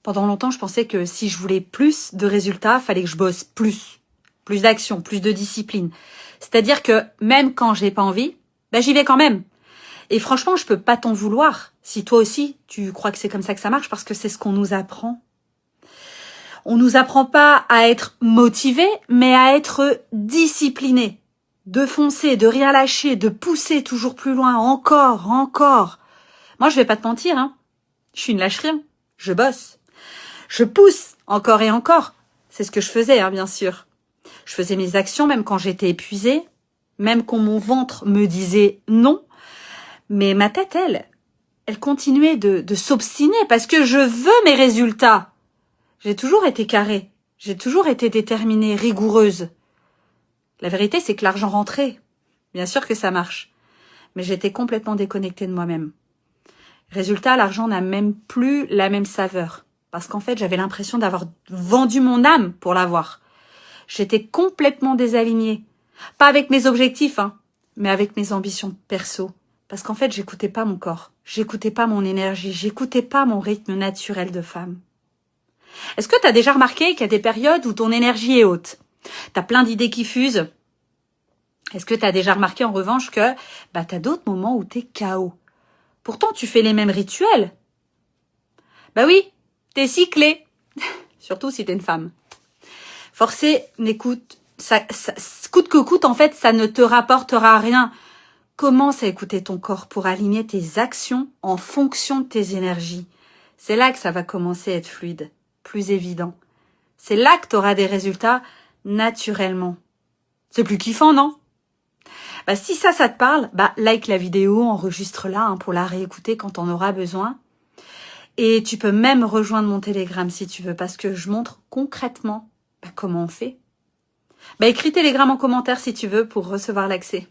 Pendant longtemps, je pensais que si je voulais plus de résultats, fallait que je bosse plus d'action, plus de discipline. C'est-à-dire que même quand j'ai pas envie, ben j'y vais quand même. Et franchement, je peux pas t'en vouloir si toi aussi tu crois que c'est comme ça que ça marche, parce que c'est ce qu'on nous apprend. On nous apprend pas à être motivé, mais à être discipliné, de foncer, de rien lâcher, de pousser toujours plus loin, encore. Moi, je vais pas te mentir, hein. Je suis une lâche-rien. Je bosse. Je pousse encore et encore. C'est ce que je faisais, hein, bien sûr. Je faisais mes actions même quand j'étais épuisée, même quand mon ventre me disait non. Mais ma tête, elle continuait de s'obstiner parce que je veux mes résultats. J'ai toujours été carrée. J'ai toujours été déterminée, rigoureuse. La vérité, c'est que l'argent rentrait. Bien sûr que ça marche. Mais j'étais complètement déconnectée de moi-même. Résultat, l'argent n'a même plus la même saveur. Parce qu'en fait, j'avais l'impression d'avoir vendu mon âme pour l'avoir. J'étais complètement désalignée. Pas avec mes objectifs, hein, mais avec mes ambitions perso. Parce qu'en fait, j'écoutais pas mon corps. J'écoutais pas mon énergie. J'écoutais pas mon rythme naturel de femme. Est-ce que tu as déjà remarqué qu'il y a des périodes où ton énergie est haute? Tu as plein d'idées qui fusent. Est-ce que tu as déjà remarqué en revanche que tu as d'autres moments où tu es KO? Pourtant, tu fais les mêmes rituels. Bah oui, t'es cyclée. Surtout si t'es une femme. Forcer, n'écoute, ça, coûte que coûte, en fait, ça ne te rapportera rien. Commence à écouter ton corps pour aligner tes actions en fonction de tes énergies. C'est là que ça va commencer à être fluide, plus évident. C'est là que tu auras des résultats naturellement. C'est plus kiffant, non? Si ça te parle, like la vidéo, enregistre-la hein, pour la réécouter quand on aura besoin. Et tu peux même rejoindre mon Telegram si tu veux, parce que je montre concrètement comment on fait. Écris Telegram en commentaire si tu veux pour recevoir l'accès.